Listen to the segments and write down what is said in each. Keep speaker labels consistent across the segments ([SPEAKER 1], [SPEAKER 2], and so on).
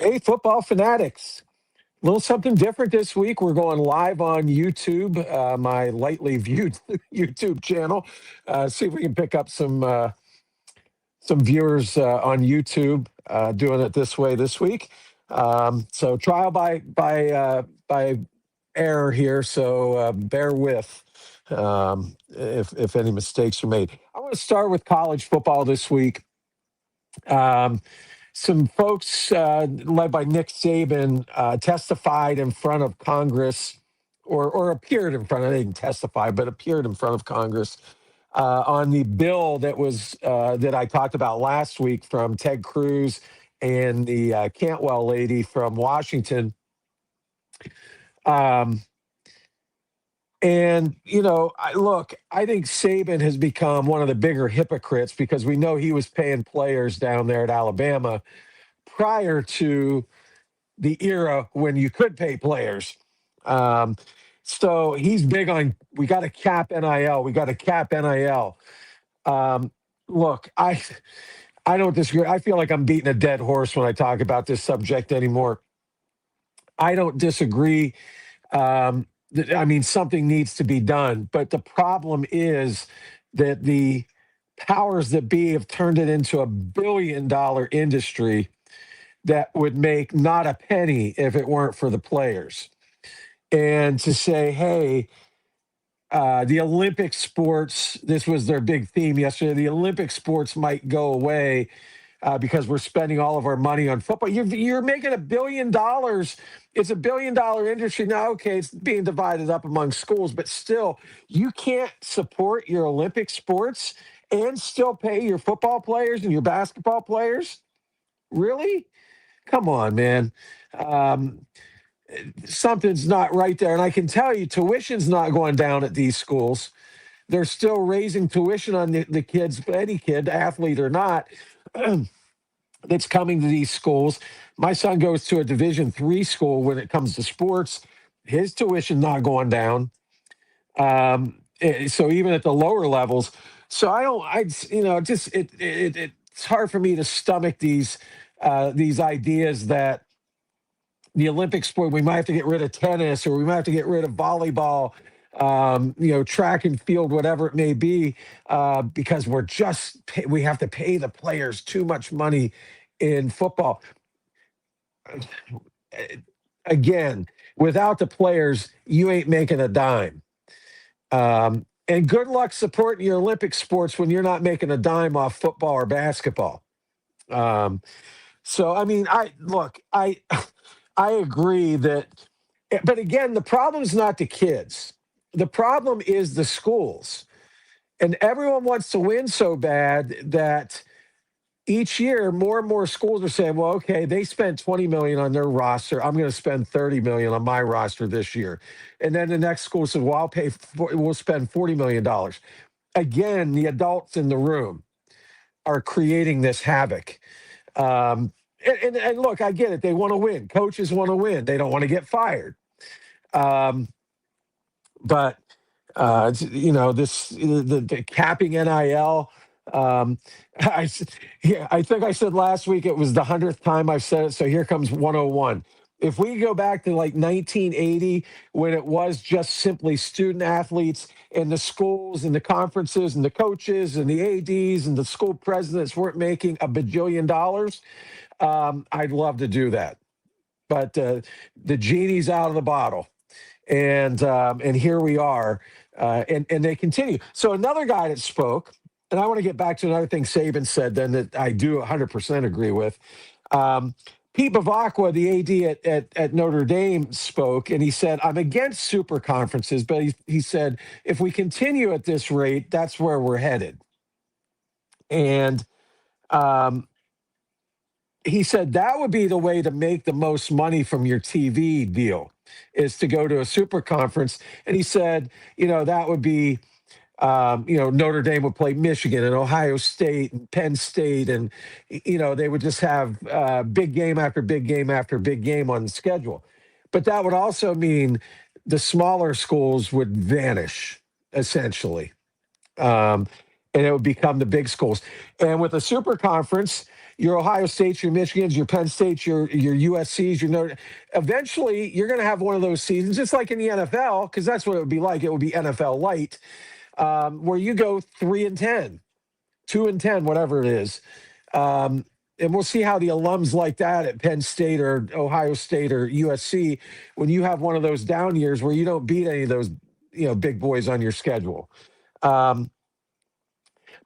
[SPEAKER 1] Hey, football fanatics. A little something different this week. We're going live on YouTube, my lightly viewed YouTube channel. See if we can pick up some viewers on YouTube doing it this way this week. So trial by error here. So bear with if any mistakes are made. I want to start with college football this week. Some folks led by Nick Saban testified in front of Congress, or appeared in front of, they didn't testify, but appeared in front of Congress on the bill that was that I talked about last week from Ted Cruz and the Cantwell lady from Washington. And, I think Saban has become one of the bigger hypocrites because we know he was paying players down there at Alabama prior to the era when you could pay players. So he's big on, we got to cap NIL. We got to cap NIL. Look, I don't disagree. I feel like I'm beating a dead horse when I talk about this subject anymore. I don't disagree. Something needs to be done. But the problem is that the powers that be have turned it into $1 billion industry that would make not a penny if it weren't for the players. And to say, hey, the Olympic sports, this was their big theme yesterday, the Olympic sports might go away because we're spending all of our money on football. You're making $1 billion. It's $1 billion industry now. Okay, it's being divided up among schools, but still, you can't support your Olympic sports and still pay your football players and your basketball players. Really? Come on, man. Something's not right there. And I can tell you, tuition's not going down at these schools. They're still raising tuition on the kids, any kid, athlete or not, that's coming to these schools. My son goes to a Division III school when it comes to sports. His tuition not going down. So even at the lower levels. So it's hard for me to stomach these ideas that the Olympic sport, we might have to get rid of tennis or we might have to get rid of volleyball, track and field, whatever it may be, because we have to pay the players too much money in football. Again, without the players, you ain't making a dime. And good luck supporting your Olympic sports when you're not making a dime off football or basketball. I agree that, but again, the problem's not the kids. The problem is the schools. And everyone wants to win so bad that each year more and more schools are saying, well, okay, they spent $20 million on their roster. I'm going to spend $30 million on my roster this year. And then the next school says, well, we'll spend $40 million. Again, the adults in the room are creating this havoc. And look, I get it. They want to win. Coaches want to win. They don't want to get fired. The capping NIL. I think I said last week it was the 100th time I've said it. So here comes 101. If we go back to like 1980, when it was just simply student athletes and the schools and the conferences and the coaches and the ADs and the school presidents weren't making $1 bajillion, I'd love to do that. But the genie's out of the bottle. And here we are. And they continue. So another guy that spoke, and I want to get back to another thing Saban said then that I do 100% agree with. Pete Bavacqua, the AD at Notre Dame, spoke, and he said, I'm against super conferences, but he said, if we continue at this rate, that's where we're headed. And he said that would be the way to make the most money from your TV deal, is to go to a super conference. And he said, that would be, Notre Dame would play Michigan and Ohio State and Penn State. And, they would just have big game after big game after big game on the schedule. But that would also mean the smaller schools would vanish, essentially. And it would become the big schools. And with a super conference, your Ohio States, your Michigans, your Penn States, your USCs, your Notre. Eventually, you're going to have one of those seasons, just like in the NFL, because that's what it would be like. It would be NFL light, where you go 3-10, 2-10, whatever it is. And we'll see how the alums like that at Penn State or Ohio State or USC, when you have one of those down years where you don't beat any of those, big boys on your schedule. Um,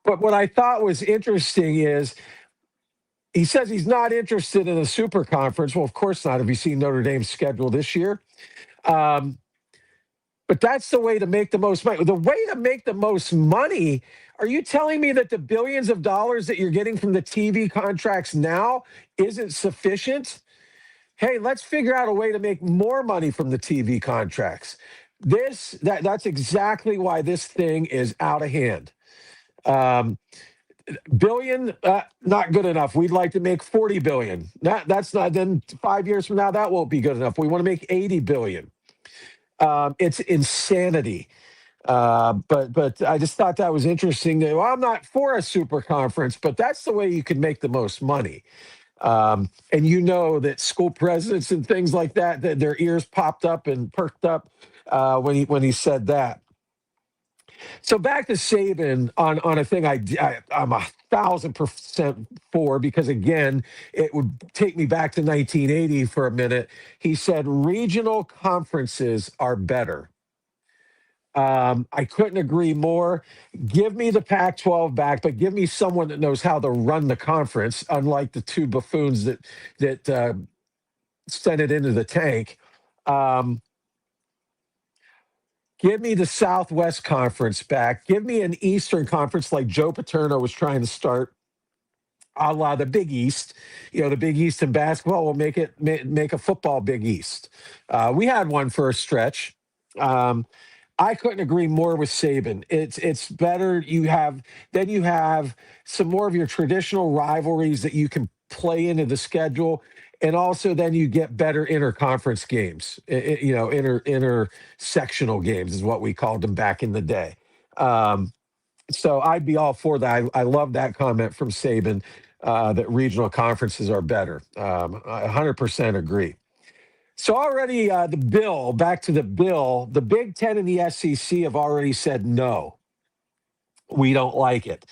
[SPEAKER 1] but what I thought was interesting is he says he's not interested in a super conference. Well, of course not. Have you seen Notre Dame's schedule this year? Um, but that's the way to make the most money. The way to make the most money, are you telling me that the billions of dollars that you're getting from the TV contracts now isn't sufficient? Hey, let's figure out a way to make more money from the TV contracts. That's exactly why this thing is out of hand. Billion, not good enough. We'd like to make 40 billion. That's not. Then 5 years from now, that won't be good enough. We want to make 80 billion. It's insanity. But I just thought that was interesting. Well, I'm not for a super conference, but that's the way you can make the most money. And that school presidents and things like that their ears popped up and perked up when he said that. So back to Saban on a thing I'm 1,000% for, because again, it would take me back to 1980 for a minute. He said regional conferences are better. I couldn't agree more. Give me the Pac-12 back, but give me someone that knows how to run the conference, unlike the two buffoons that sent it into the tank. Give me the Southwest Conference back. Give me an Eastern Conference like Joe Paterno was trying to start, a la the Big East. The Big East in basketball will make a football Big East. We had one for a stretch. I couldn't agree more with Saban. It's better. You have some more of your traditional rivalries that you can play into the schedule, and also then you get better interconference games. Intersectional games is what we called them back in the day. So I'd be all for that. I love that comment from Saban that regional conferences are better. I 100% agree. So already back to the bill, the Big Ten and the SEC have already said no, we don't like it.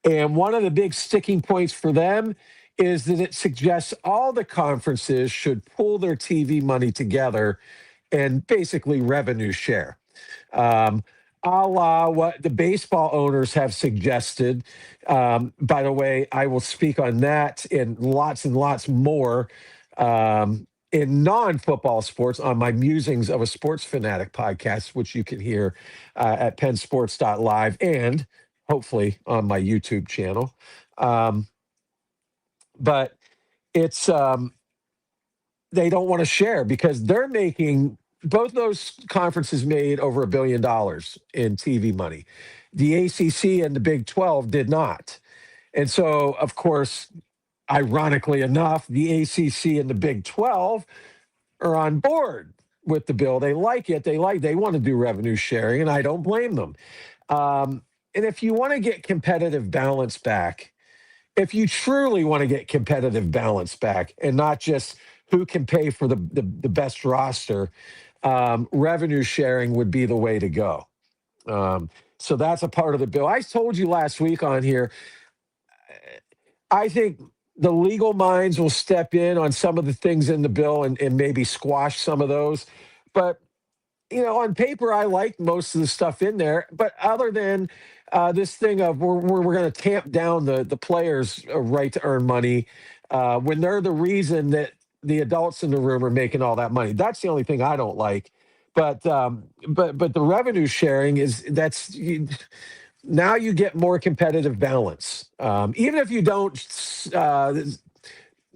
[SPEAKER 1] And one of the big sticking points for them is that it suggests all the conferences should pool their TV money together and basically revenue share. A la what the baseball owners have suggested. By the way, I will speak on that and lots more in non-football sports on my Musings of a Sports Fanatic podcast, which you can hear at pennsports.live and hopefully on my YouTube channel. But it's they don't want to share because they're making, both those conferences made over $1 billion in TV money. The ACC and the Big 12 did not. And so, of course, ironically enough, the ACC and the Big 12 are on board with the bill. They like it. They want to do revenue sharing, and I don't blame them. And if you want to get competitive balance back, if you truly want to get competitive balance back and not just who can pay for the best roster, revenue sharing would be the way to go. So that's a part of the bill. I told you last week on here, I think the legal minds will step in on some of the things in the bill and maybe squash some of those. But, on paper, I like most of the stuff in there. But other than this thing of we're going to tamp down the players' right to earn money when they're the reason that the adults in the room are making all that money. That's the only thing I don't like. But the revenue sharing now you get more competitive balance. Even if you don't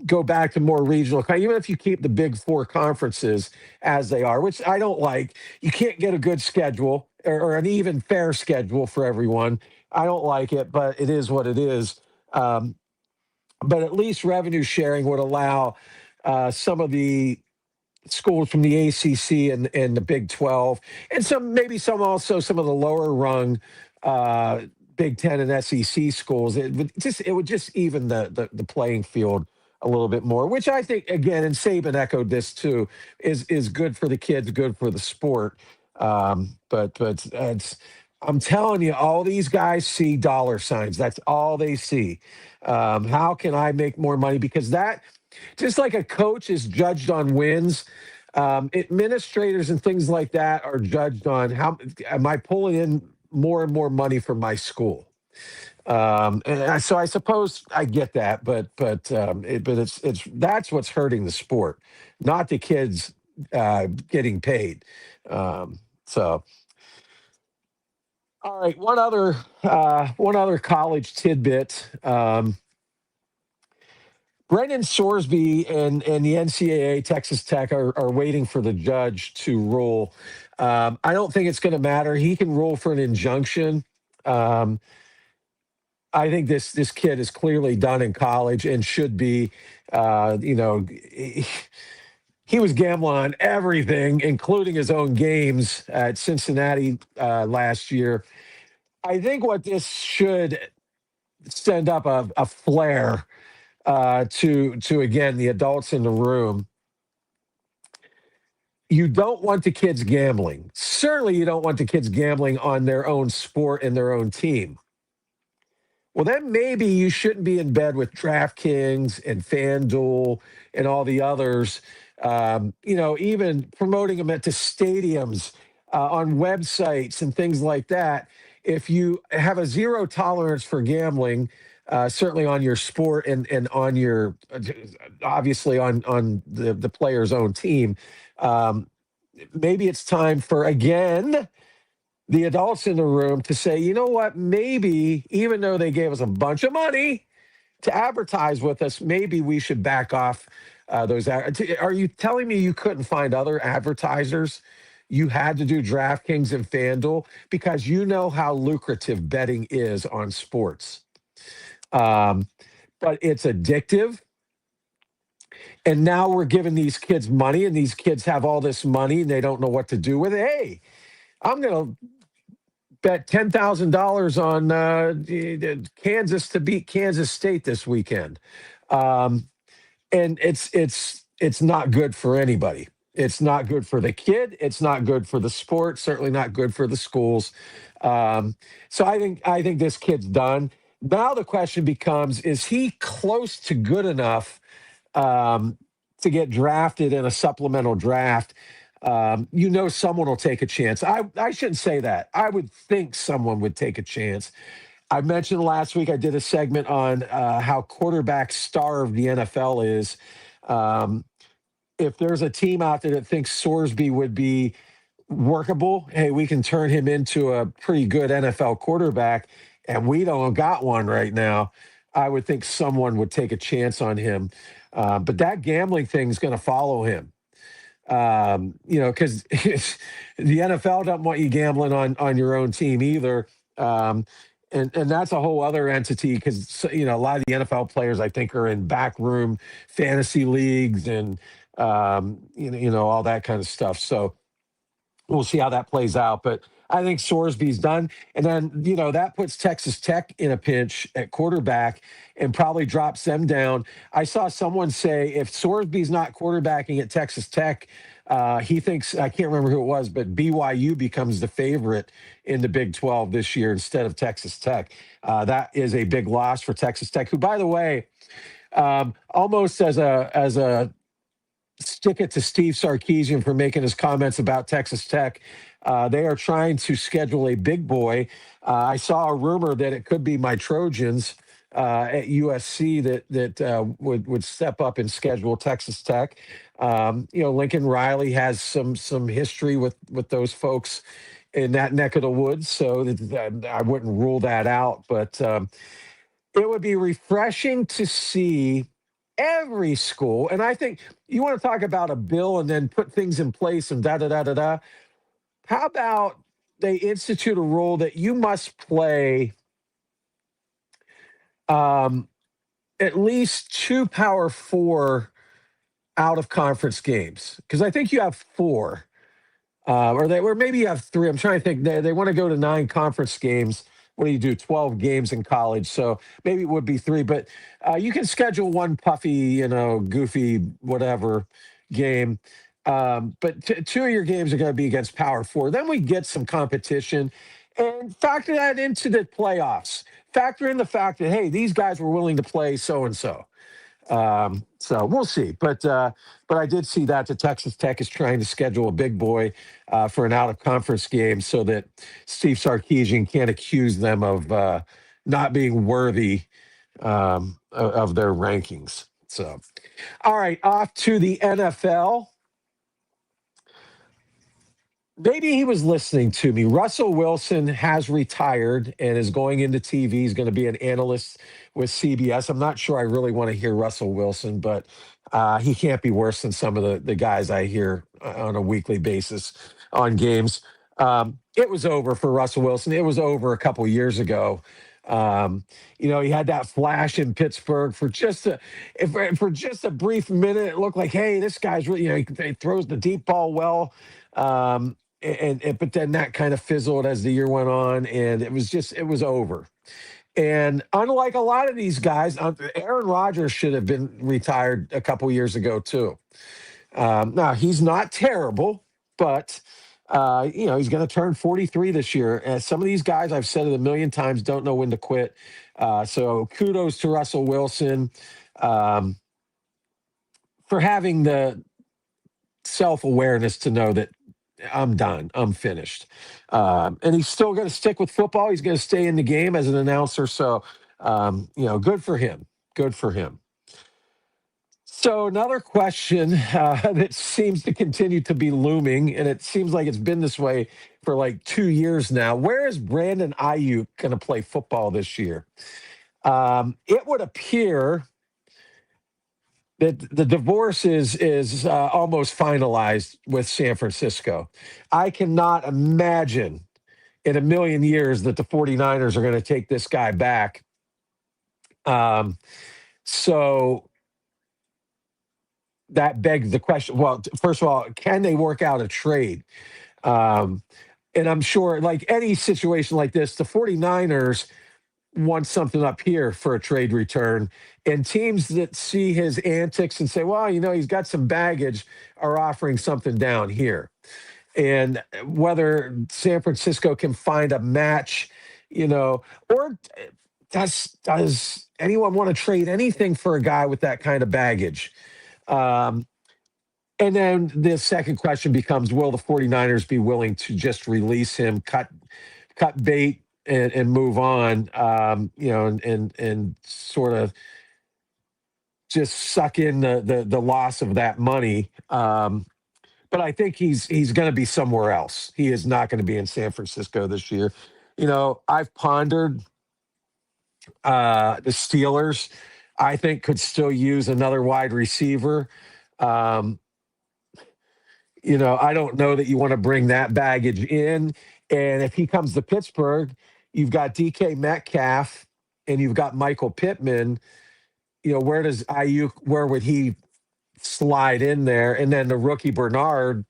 [SPEAKER 1] go back to more regional, even if you keep the big four conferences as they are, which I don't like, you can't get a good schedule or an even fair schedule for everyone. I don't like it, but it is what it is. But at least revenue sharing would allow some of the schools from the ACC and the Big 12, and some of the lower rung Big Ten and SEC schools. It would just even the playing field a little bit more, which I think again, and Saban echoed this too, is good for the kids, good for the sport. But it's I'm telling you, all these guys see dollar signs. That's all they see. How can I make more money? Because that just like a coach is judged on wins, administrators and things like that are judged on how am I pulling in more and more money from my school. So I suppose I get that, but it's that's what's hurting the sport, not the kids getting paid. So all right, one other college tidbit. Brendan Sorsby and the NCAA, Texas Tech, are waiting for the judge to rule. I don't think it's going to matter. He can rule for an injunction. Um, I think this kid is clearly done in college and should be. He was gambling on everything, including his own games at Cincinnati last year. I think what this should send up a flare to again the adults in the room. You don't want the kids gambling. Certainly, you don't want the kids gambling on their own sport and their own team. Well, then maybe you shouldn't be in bed with DraftKings and FanDuel and all the others. Even promoting them to stadiums, on websites and things like that. If you have a zero tolerance for gambling, certainly on your sport and on your obviously on the player's own team, um, maybe it's time for again the adults in the room to say, you know what, maybe even though they gave us a bunch of money to advertise with us, maybe we should back off those. Are you telling me you couldn't find other advertisers? You had to do DraftKings and FanDuel because you know how lucrative betting is on sports. Um, but it's addictive. And now we're giving these kids money, and these kids have all this money and they don't know what to do with it. Hey, I'm going to bet $10,000 on Kansas to beat Kansas State this weekend, and it's not good for anybody. It's not good for the kid. It's not good for the sport. Certainly not good for the schools. So I think this kid's done. Now the question becomes: is he close to good enough to get drafted in a supplemental draft? Someone will take a chance. I shouldn't say that. I would think someone would take a chance. I mentioned last week I did a segment on how quarterback starved the NFL is. Um, if there's a team out there that thinks Sorsby would be workable, hey, we can turn him into a pretty good NFL quarterback, and we don't got one right now. I would think someone would take a chance on him. But that gambling thing is going to follow him. Because the NFL doesn't want you gambling on your own team either. And that's a whole other entity because a lot of the NFL players I think are in backroom fantasy leagues and all that kind of stuff. So we'll see how that plays out. But I think Sorsby's done. And then, that puts Texas Tech in a pinch at quarterback and probably drops them down. I saw someone say if Sorsby's not quarterbacking at Texas Tech, he thinks, I can't remember who it was, but BYU becomes the favorite in the Big 12 this year instead of Texas Tech. That is a big loss for Texas Tech, who, by the way, almost as a stick it to Steve Sarkisian for making his comments about Texas Tech. They are trying to schedule a big boy. I saw a rumor that it could be my Trojans at USC that would step up and schedule Texas Tech. Lincoln Riley has some history with those folks in that neck of the woods, so I wouldn't rule that out. But it would be refreshing to see every school, and I think you want to talk about a bill and then put things in place and da da da da da. How about they institute a rule that you must play at least two Power Four out of conference games? Because I think you have four, or maybe you have three. I'm trying to think. They want to go to 9 conference games what do you do? 12 games in college, so maybe it would be three. But you can schedule one puffy, goofy, whatever game. But two of your games are going to be against Power Four. Then we get some competition, and factor that into the playoffs. Factor in the fact that hey, these guys were willing to play so and so. So we'll see. But I did see that the Texas Tech is trying to schedule a big boy for an out of conference game so that Steve Sarkisian can't accuse them of not being worthy of their rankings. So, all right, off to the NFL. Maybe he was listening to me. Russell Wilson has retired and is going into TV. He's going to be an analyst with CBS. I'm not sure I really want to hear Russell Wilson, but he can't be worse than some of the guys I hear on a weekly basis on games. It was over for Russell Wilson. It was over a couple years ago. He had that flash in Pittsburgh for just a brief minute. It looked like, hey, this guy's really, he throws the deep ball well. But then that kind of fizzled as the year went on, and it was over. And unlike a lot of these guys, Aaron Rodgers should have been retired a couple years ago too. Now he's not terrible, but he's going to turn 43 this year. And some of these guys, I've said it a million times, don't know when to quit. So kudos to Russell Wilson for having the self-awareness to know that I'm done. I'm finished. And he's still going to stick with football. He's going to stay in the game as an announcer. So, good for him. Good for him. So another question that seems to continue to be looming, and it seems like it's been this way for like 2 years now. Where is Brandon Ayuk going to play football this year? It would appear that the divorce is almost finalized with San Francisco. I cannot imagine in a million years that the 49ers are going to take this guy back. So that begs the question. Well, first of all, can they work out a trade? And I'm sure, like any situation like this, the 49ers want something up here for a trade return. And teams that see his antics and say, well, he's got some baggage are offering something down here. And whether San Francisco can find a match, or does anyone want to trade anything for a guy with that kind of baggage? And then the second question becomes, will the 49ers be willing to just release him, cut bait, and move on, and sort of just suck in the loss of that money. But I think he's going to be somewhere else. He is not going to be in San Francisco this year. I've pondered the Steelers. I think could still use another wide receiver. I don't know that you want to bring that baggage in. And if he comes to Pittsburgh, you've got DK Metcalf and you've got Michael Pittman. Where does Ayuk, where would he slide in there? And then the rookie Bernard.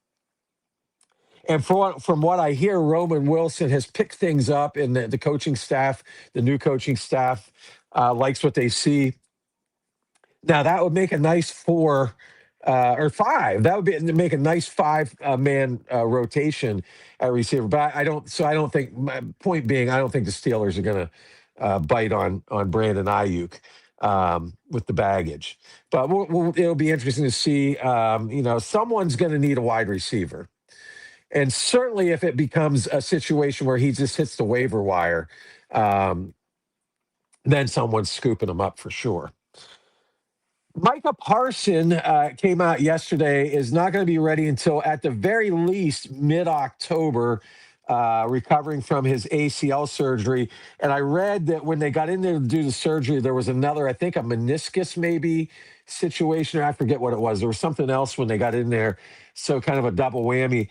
[SPEAKER 1] And from what I hear, Roman Wilson has picked things up, and the coaching staff, the new coaching staff, likes what they see. Now, that would make a nice 4 or 5. That would make a nice 5-man rotation at receiver. But I don't think, my point being, I don't think the Steelers are going to bite on Brandon Ayuk with the baggage. But it'll be interesting to see. Someone's going to need a wide receiver. And certainly if it becomes a situation where he just hits the waiver wire, then someone's scooping him up for sure. Micah Parson came out yesterday, is not going to be ready until at the very least mid-October, recovering from his ACL surgery. And I read that when they got in there to do the surgery, there was another, I think a meniscus maybe situation, or I forget what it was. There was something else when they got in there. So kind of a double whammy.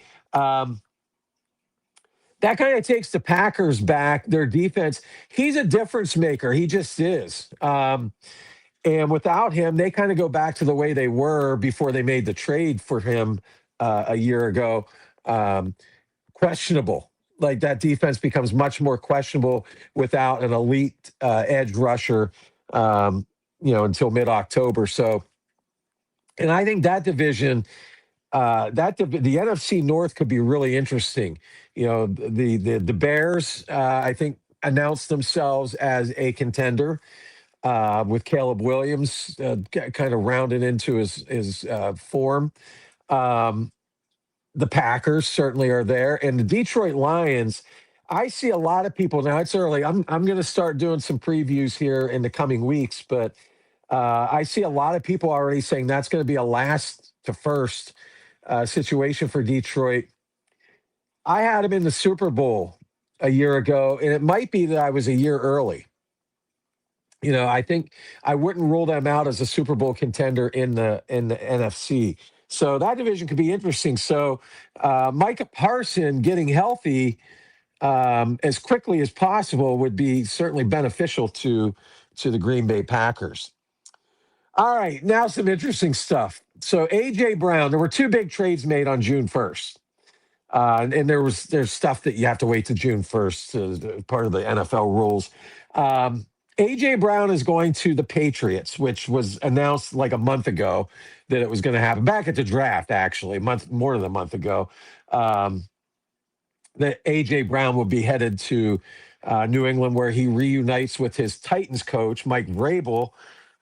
[SPEAKER 1] That kind of takes the Packers back, their defense. He's a difference maker. He just is. And without him, they kind of go back to the way they were before they made the trade for him a year ago. Questionable. like that defense becomes much more questionable without an elite edge rusher, um, until mid October. So, and I think that division, the NFC North could be really interesting. The Bears, I think, announced themselves as a contender with Caleb Williams kind of rounded into his form. Um, the Packers certainly are there, and the Detroit Lions. I see a lot of people now. It's early. I'm going to start doing some previews here in the coming weeks, but I see a lot of people already saying that's going to be a last to first situation for Detroit. I had him in the Super Bowl a year ago, and it might be that I was a year early. I think I wouldn't rule them out as a Super Bowl contender in the NFC. So that division could be interesting. So Micah Parson getting healthy as quickly as possible would be certainly beneficial to the Green Bay Packers. All right, now some interesting stuff. So AJ Brown, there were two big trades made on June 1st. And there's stuff that you have to wait to June 1st, part of the NFL rules. AJ Brown is going to the Patriots, which was announced like a month ago that it was going to happen. Back at the draft, actually, more than a month ago, that AJ Brown will be headed to New England, where he reunites with his Titans coach, Mike Vrabel.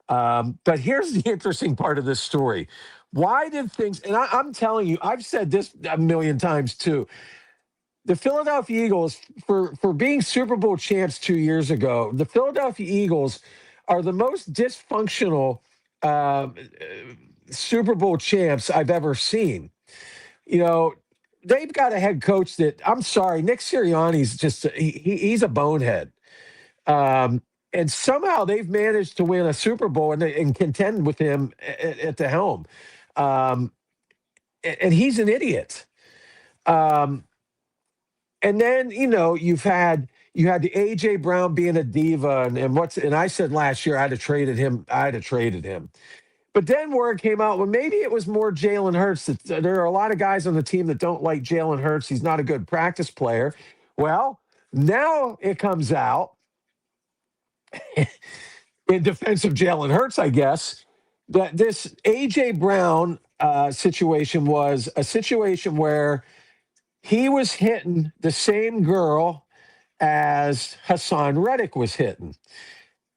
[SPEAKER 1] But here's the interesting part of this story. Why did things, and I'm telling you, I've said this a million times too. The Philadelphia Eagles, for being Super Bowl champs 2 years ago, the Philadelphia Eagles are the most dysfunctional Super Bowl champs I've ever seen. They've got a head coach that, I'm sorry, Nick Sirianni's just, he's a bonehead. And somehow they've managed to win a Super Bowl and contend with him at the helm. And he's an idiot. And then you had the AJ Brown being a diva, and I said last year I'd have traded him. But then word came out, well, maybe it was more Jalen Hurts. That there are a lot of guys on the team that don't like Jalen Hurts. He's not a good practice player. Well, now it comes out in defense of Jalen Hurts, I guess, that this AJ Brown situation was a situation where he was hitting the same girl as Hassan Reddick was hitting.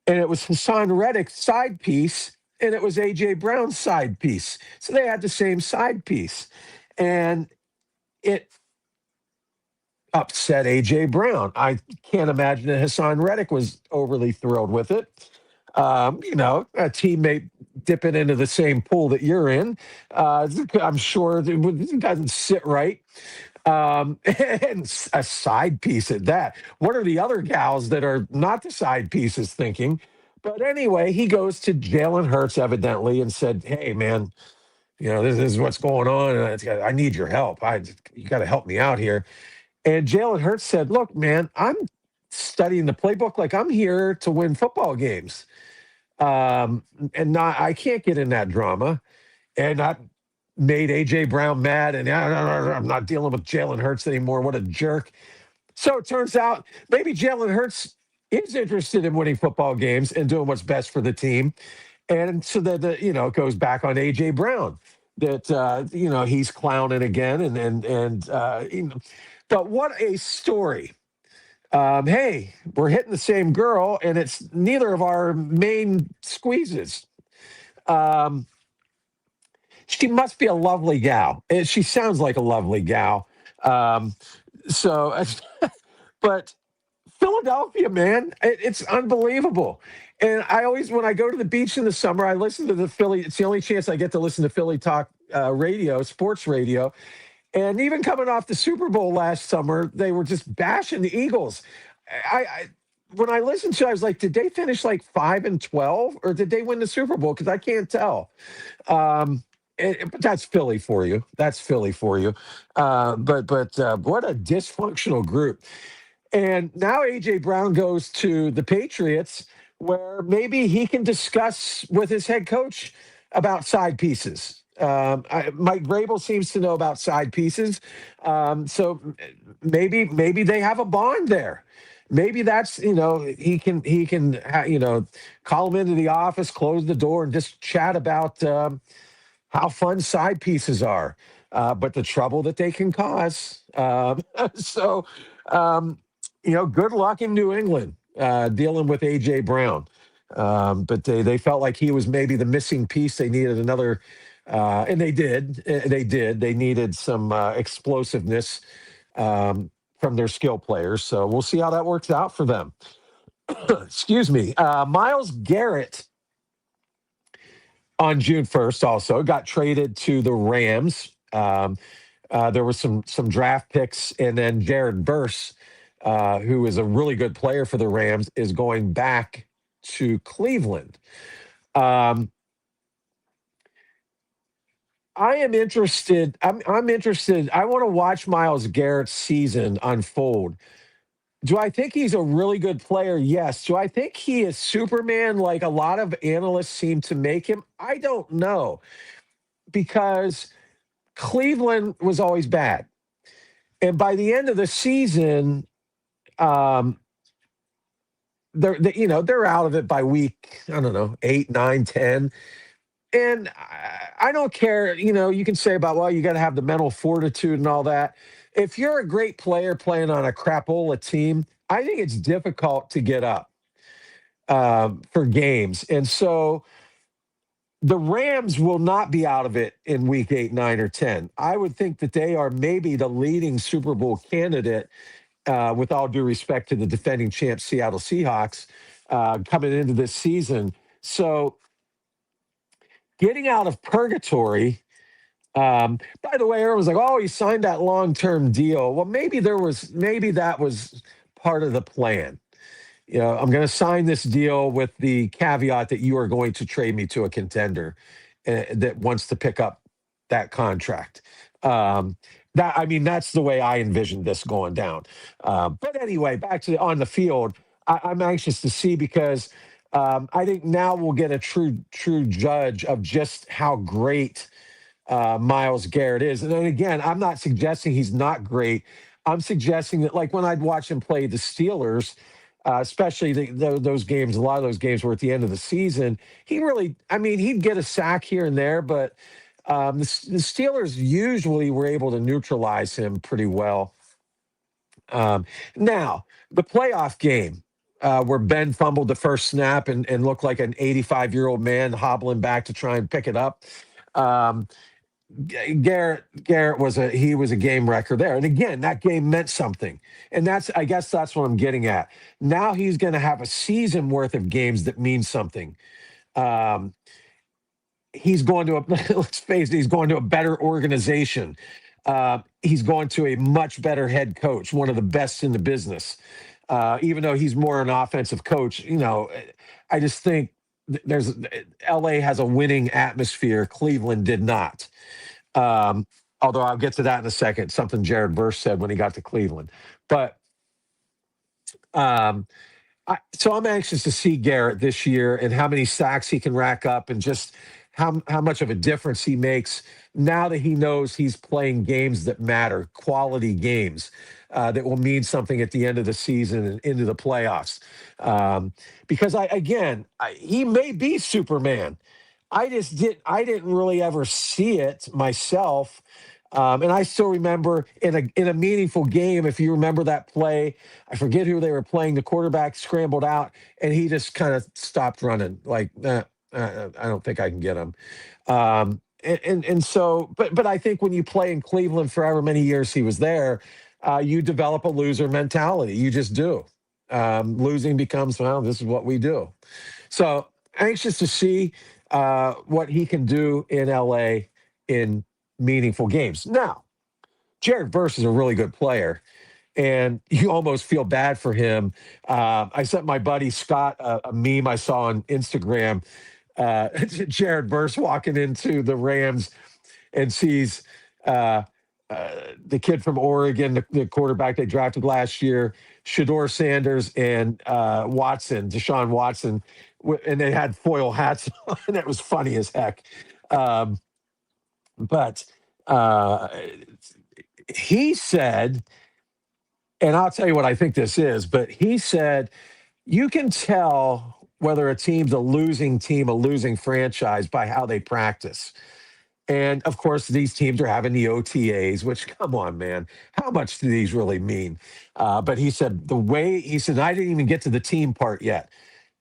[SPEAKER 1] And it was Hassan Reddick's side piece, and it was AJ Brown's side piece. So they had the same side piece. And it upset AJ Brown. I can't imagine that Hassan Reddick was overly thrilled with it. A teammate dipping into the same pool that you're in. I'm sure it doesn't sit right. And a side piece at that. What are the other gals that are not the side pieces thinking? But anyway, he goes to Jalen Hurts evidently and said, "Hey, man, this is what's going on. And I need your help. You got to help me out here." And Jalen Hurts said, "Look, man, I'm studying the playbook like I'm here to win football games. I can't get in that drama." And that made AJ Brown mad. And I'm not dealing with Jalen Hurts anymore. What a jerk. So it turns out maybe Jalen Hurts is interested in winning football games and doing what's best for the team. And so that, it goes back on AJ Brown that, he's clowning again. But what a story. Hey, we're hitting the same girl, and it's neither of our main squeezes. She must be a lovely gal. She sounds like a lovely gal. But Philadelphia, man, it's unbelievable. And when I go to the beach in the summer, I listen to the Philly. It's the only chance I get to listen to Philly talk radio, sports radio. And even coming off the Super Bowl last summer, they were just bashing the Eagles. When I listened to it, I was like, did they finish like 5-12 or did they win the Super Bowl? Because I can't tell. But that's Philly for you. But what a dysfunctional group. And now AJ Brown goes to the Patriots, where maybe he can discuss with his head coach about side pieces. Mike Vrabel seems to know about side pieces, so maybe they have a bond there. Maybe that's he can call him into the office, close the door, and just chat about how fun side pieces are, but the trouble that they can cause. So, um, good luck in New England dealing with AJ Brown. But they felt like he was maybe the missing piece. They needed another, and they did. They did. They needed some explosiveness from their skill players. So we'll see how that works out for them. Excuse me. Miles Garrett on June 1st also got traded to the Rams. There was some draft picks, and then Jared Verse, who is a really good player for the Rams, is going back to Cleveland. I am interested. I'm interested. I want to watch Miles Garrett's season unfold. Do I think he's a really good player? Yes. Do I think he is Superman like a lot of analysts seem to make him? I don't know, because Cleveland was always bad. And by the end of the season, um, they're out of it by week, I don't know, 8, 9, 10. And I don't care, you can say about, well, you got to have the mental fortitude and all that. If you're a great player playing on a crapola team, I think it's difficult to get up for games. And so the Rams will not be out of it in week 8, 9, or 10. I would think that they are maybe the leading Super Bowl candidate, with all due respect to the defending champ Seattle Seahawks coming into this season. So getting out of purgatory. By the way, everyone was like, "Oh, he signed that long-term deal." Well, maybe that was part of the plan. I'm going to sign this deal with the caveat that you are going to trade me to a contender that wants to pick up that contract. That's the way I envisioned this going down. But anyway, back to on the field, I'm anxious to see, because I think now we'll get a true judge of just how great Miles Garrett is. And then again, I'm not suggesting he's not great. I'm suggesting that, like when I'd watch him play the Steelers, especially those games, a lot of those games were at the end of the season. He'd get a sack here and there, but the Steelers usually were able to neutralize him pretty well. Now, the playoff game, where Ben fumbled the first snap and looked like an 85-year-old man hobbling back to try and pick it up. Garrett was a game wrecker there. And again, that game meant something. And I guess that's what I'm getting at. Now he's going to have a season worth of games that mean something. He's going to let's face it, he's going to a better organization. He's going to a much better head coach, one of the best in the business. Even though he's more an offensive coach, I just think there's LA has a winning atmosphere. Cleveland did not. Although I'll get to that in a second, something Jared Verse said when he got to Cleveland. But so I'm anxious to see Garrett this year and how many sacks he can rack up, and just how much of a difference he makes now that he knows he's playing games that matter, quality games that will mean something at the end of the season and into the playoffs. Because he may be Superman. I didn't really ever see it myself. And I still remember in a meaningful game, if you remember that play, I forget who they were playing, the quarterback scrambled out and he just kind of stopped running, like, I don't think I can get him. But I think when you play in Cleveland for however many years he was there, you develop a loser mentality. You just do. Losing becomes, well, this is what we do. So anxious to see what he can do in LA in meaningful games. Now, Jared Verse is a really good player, and you almost feel bad for him. I sent my buddy Scott a meme I saw on Instagram. Jared Verse walking into the Rams and sees the kid from Oregon, the quarterback they drafted last year, Shador Sanders and Deshaun Watson, and they had foil hats on. It was funny as heck. But uh, he said, and I'll tell you what I think this is, but he said, you can tell whether a team's a losing team, a losing franchise by how they practice. And of course, these teams are having the OTAs, which, come on, man, how much do these really mean? But he said, he said, I didn't even get to the team part yet.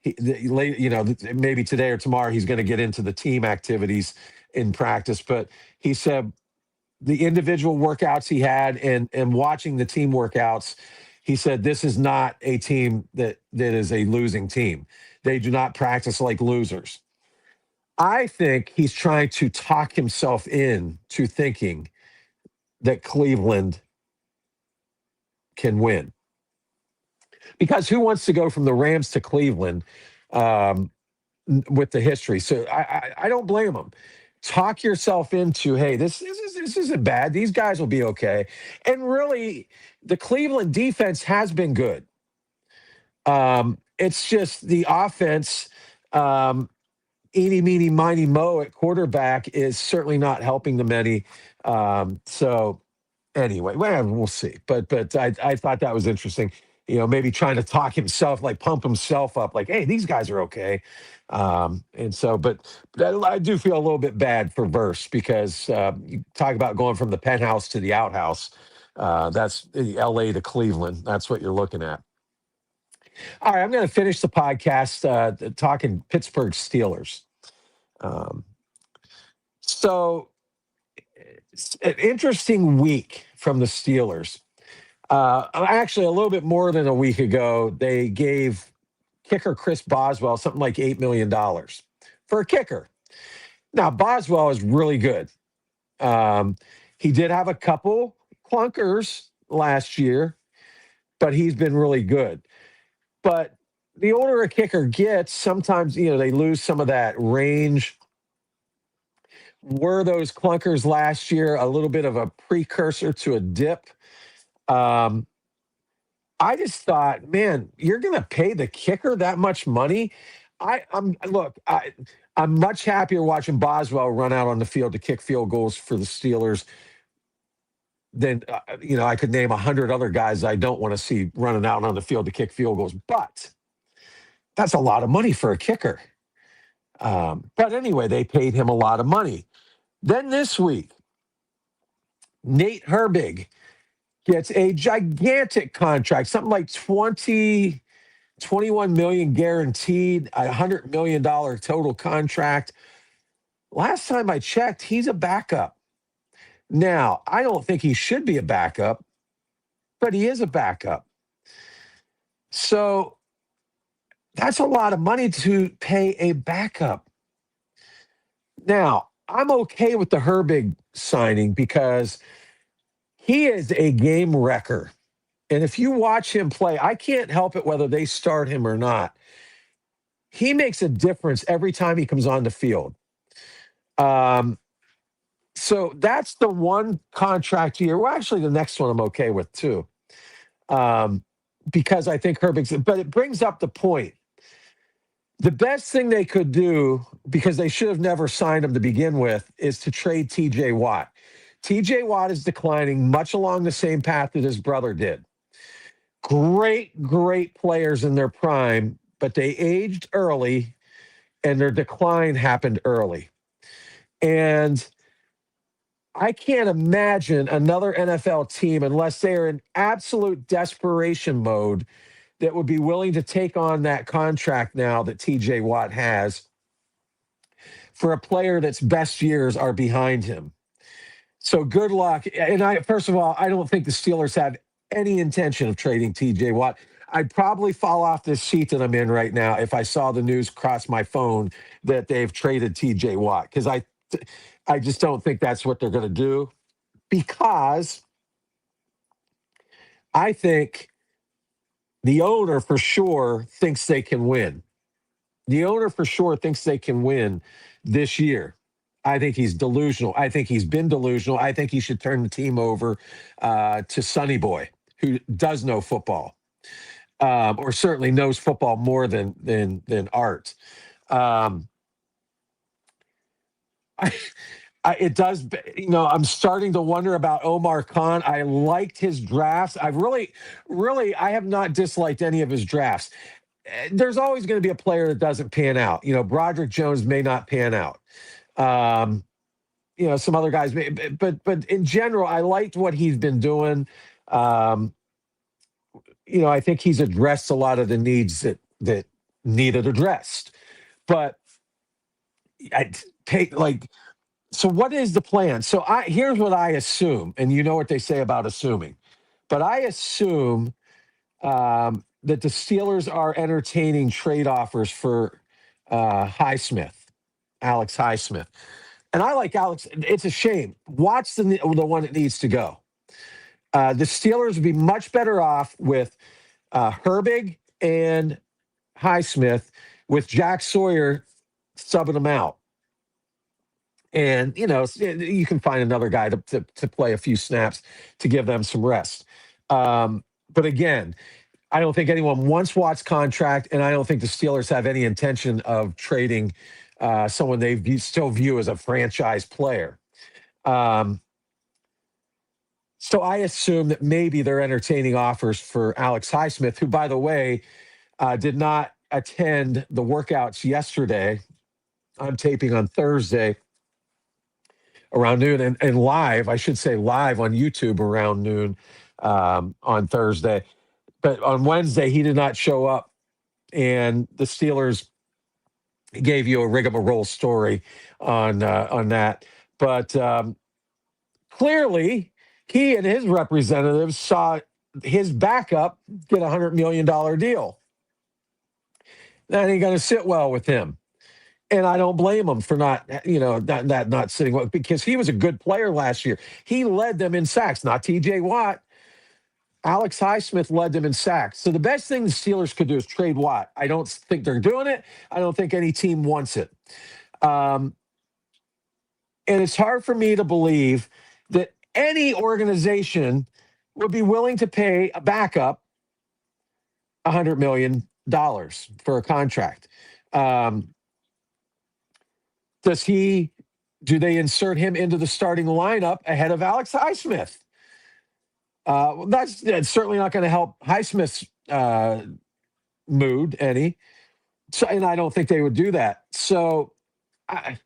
[SPEAKER 1] Maybe today or tomorrow, he's going to get into the team activities in practice. But he said, the individual workouts he had and watching the team workouts, he said this is not a team that is a losing team. They do not practice like losers. I think he's trying to talk himself in to thinking that Cleveland can win. Because who wants to go from the Rams to Cleveland um, with the history? So I don't blame him. Talk yourself into, hey, this isn't bad. These guys will be okay. And really, the Cleveland defense has been good. It's just the offense, eeny, meeny, miny, mo at quarterback is certainly not helping them any. So anyway, well, we'll see. But I thought that was interesting. Maybe trying to talk himself, like pump himself up, like, hey, these guys are okay. And so, but I do feel a little bit bad for Verse because you talk about going from the penthouse to the outhouse. That's the LA to Cleveland. That's what you're looking at. All right, I'm going to finish the podcast talking Pittsburgh Steelers. So it's an interesting week from the Steelers. Actually, a little bit more than a week ago, they gave kicker Chris Boswell something like $8 million for a kicker. Now, Boswell is really good. He did have a couple clunkers last year, but he's been really good. But the older a kicker gets, sometimes, they lose some of that range. Were those clunkers last year a little bit of a precursor to a dip? I just thought, man, you're going to pay the kicker that much money? I'm much happier watching Boswell run out on the field to kick field goals for the Steelers than I could name 100 other guys I don't want to see running out on the field to kick field goals. But that's a lot of money for a kicker. But anyway, they paid him a lot of money. Then this week, Nate Herbig gets a gigantic contract, something like 21 million guaranteed, $100 million total contract. Last time I checked, he's a backup. Now, I don't think he should be a backup, but he is a backup. So that's a lot of money to pay a backup. Now, I'm okay with the Herbig signing because he is a game wrecker. And if you watch him play, I can't help it whether they start him or not. He makes a difference every time he comes on the field. So that's the one contract year. Well, actually, the next one I'm okay with too, because I think Herbig's. But it brings up the point. The best thing they could do, because they should have never signed him to begin with, is to trade T.J. Watt. T.J. Watt is declining much along the same path that his brother did. Great, great players in their prime, but they aged early, and their decline happened early. And I can't imagine another NFL team, unless they are in absolute desperation mode, that would be willing to take on that contract now that TJ Watt has for a player that's best years are behind him. So good luck. And first of all, I don't think the Steelers have any intention of trading TJ Watt. I'd probably fall off this seat that I'm in right now if I saw the news cross my phone that they've traded TJ Watt, because I just don't think that's what they're going to do, because I think the owner for sure thinks they can win. The owner for sure thinks they can win this year. I think he's delusional. I think he's been delusional. I think he should turn the team over to Sonny Boy, who does know football, or certainly knows football more than Art. I, It does. I'm starting to wonder about Omar Khan. I liked his drafts. I really, I have not disliked any of his drafts. There's always going to be a player that doesn't pan out. Broderick Jones may not pan out. Um, some other guys, but in general, I liked what he's been doing. Um, I think he's addressed a lot of the needs that needed addressed. But I take like so. What is the plan? So here's what I assume, and you know what they say about assuming, but I assume that the Steelers are entertaining trade offers for Highsmith, Alex Highsmith. And I like Alex. It's a shame. Watch the one that needs to go. The Steelers would be much better off with Herbig and Highsmith, with Jack Sawyer subbing them out. And, you can find another guy to play a few snaps to give them some rest. But again, I don't think anyone wants Watt's contract, and I don't think the Steelers have any intention of trading someone they still view as a franchise player. So I assume that maybe they're entertaining offers for Alex Highsmith, who, by the way, did not attend the workouts yesterday. I'm taping on Thursday around noon, and live, I should say live on YouTube around noon on Thursday. But on Wednesday, he did not show up, and the Steelers gave you a rigmarole story on that. But clearly, he and his representatives saw his backup get a $100 million deal. That ain't going to sit well with him. And I don't blame him for not sitting well, because he was a good player last year. He led them in sacks, not TJ Watt. Alex Highsmith led them in sacks. So the best thing the Steelers could do is trade Watt. I don't think they're doing it. I don't think any team wants it. And it's hard for me to believe that any organization would be willing to pay a backup $100 million for a contract. Do they insert him into the starting lineup ahead of Alex Highsmith? That's certainly not going to help Highsmith's mood any. So, and I don't think they would do that. So, I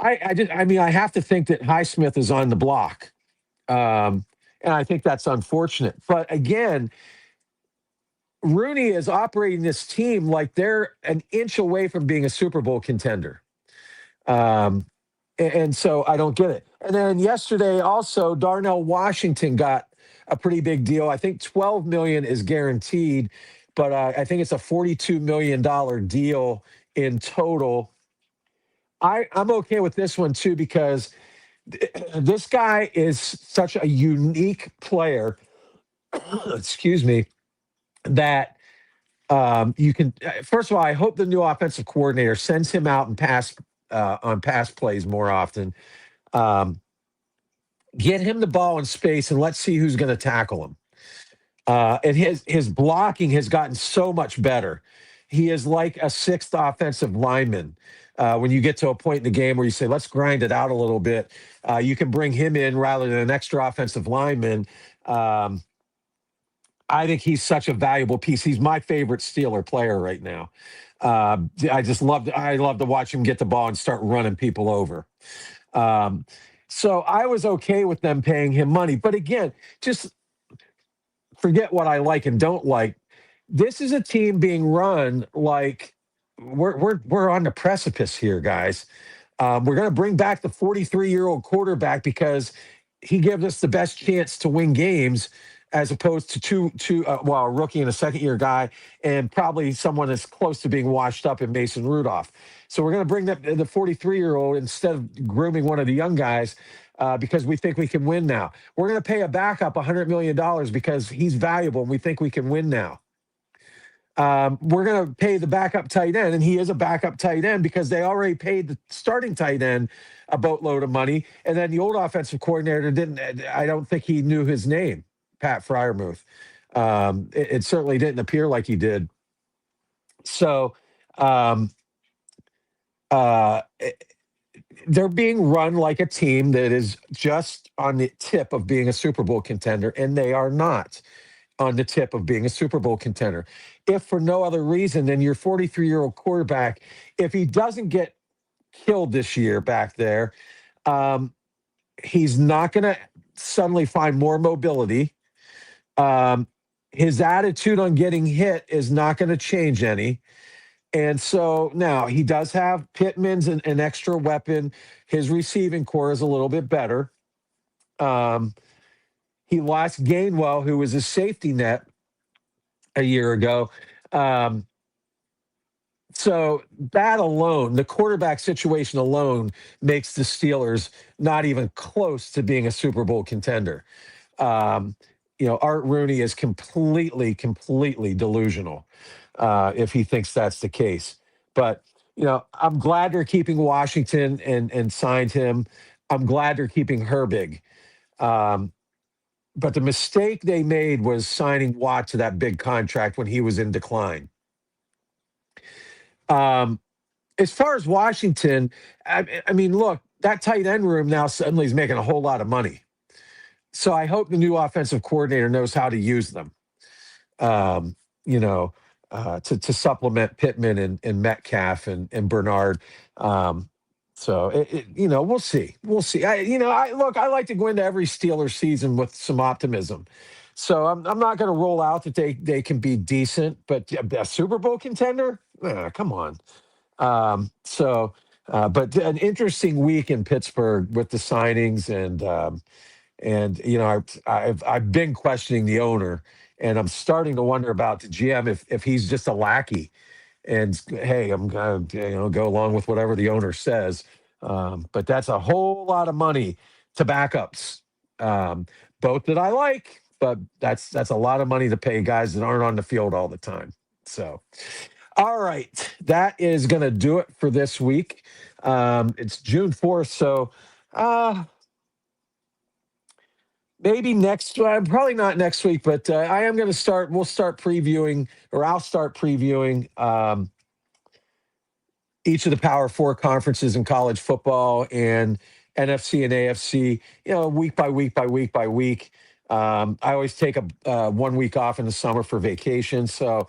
[SPEAKER 1] have to think that Highsmith is on the block, and I think that's unfortunate. But again, Rooney is operating this team like they're an inch away from being a Super Bowl contender. And so I don't get it. And then yesterday also, Darnell Washington got a pretty big deal. I think $12 million is guaranteed, but I think it's a $42 million deal in total. I'm okay with this one too, because this guy is such a unique player. Excuse me, that you can. First of all, I hope the new offensive coordinator sends him out and on pass plays more often. Get him the ball in space and let's see who's going to tackle him. And his blocking has gotten so much better. He is like a sixth offensive lineman. When you get to a point in the game where you say, let's grind it out a little bit, you can bring him in rather than an extra offensive lineman. I think he's such a valuable piece. He's my favorite Steeler player right now. I love to watch him get the ball and start running people over. So I was okay with them paying him money. But again, just forget what I like and don't like. This is a team being run like we're on the precipice here, guys. We're going to bring back the 43-year-old quarterback because he gives us the best chance to win games, as opposed to a rookie and a second-year guy, and probably someone that's close to being washed up in Mason Rudolph. So we're going to bring the 43-year-old instead of grooming one of the young guys because we think we can win now. We're going to pay a backup $100 million because he's valuable and we think we can win now. We're going to pay the backup tight end, and he is a backup tight end because they already paid the starting tight end a boatload of money. And then the old offensive coordinator I don't think he knew his name, Pat Freiermuth. It certainly didn't appear like he did. So they're being run like a team that is just on the tip of being a Super Bowl contender, and they are not on the tip of being a Super Bowl contender. If for no other reason than your 43-year-old quarterback, if he doesn't get killed this year back there, um, he's not going to suddenly find more mobility. His attitude on getting hit is not going to change any. And so now he does have Pittman's an extra weapon. His receiving core is a little bit better. He lost Gainwell, who was a safety net a year ago. So that alone, the quarterback situation alone, makes the Steelers not even close to being a Super Bowl contender. Um, Art Rooney is completely delusional if he thinks that's the case. But I'm glad they're keeping Washington and signed him. I'm glad they're keeping Herbig. But the mistake they made was signing Watt to that big contract when he was in decline. As far as Washington, I mean, look, that tight end room now suddenly is making a whole lot of money. So I hope the new offensive coordinator knows how to use them, to supplement Pittman and Metcalf and Bernard. So we'll see. We'll see. I like to go into every Steelers season with some optimism. So I'm not going to roll out that they can be decent, but a Super Bowl contender? Come on. But an interesting week in Pittsburgh with the signings I've been questioning the owner, and I'm starting to wonder about the GM if he's just a lackey. And hey, I'm gonna go along with whatever the owner says. But that's a whole lot of money to backups, both that I like, but that's a lot of money to pay guys that aren't on the field all the time. So, all right, that is going to do it for this week. It's June 4th, so maybe probably not next week, but I am going to start. I'll start previewing each of the Power Four conferences in college football and NFC and AFC, week by week. I always take a 1 week off in the summer for vacation. So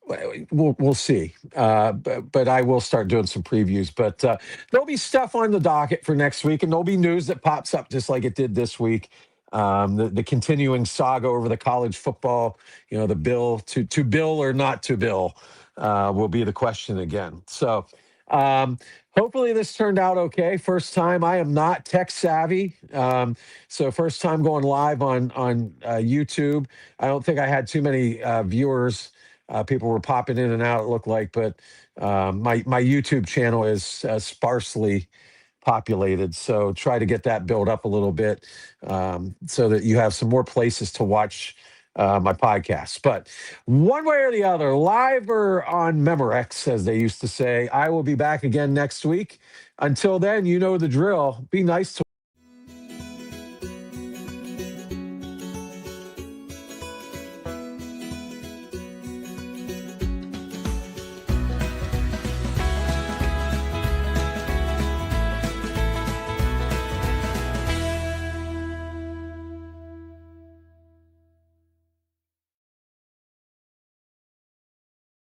[SPEAKER 1] we'll see. But I will start doing some previews. But there'll be stuff on the docket for next week, and there'll be news that pops up just like it did this week. The continuing saga over the college football, the bill to bill or not to bill will be the question again. So hopefully this turned out okay. First time. I am not tech savvy. So first time going live on YouTube. I don't think I had too many viewers. People were popping in and out, it looked like, but my YouTube channel is sparsely populated. So try to get that built up a little bit so that you have some more places to watch my podcast. But one way or the other, live or on Memorex, as they used to say, I will be back again next week. Until then, you know the drill. Be nice to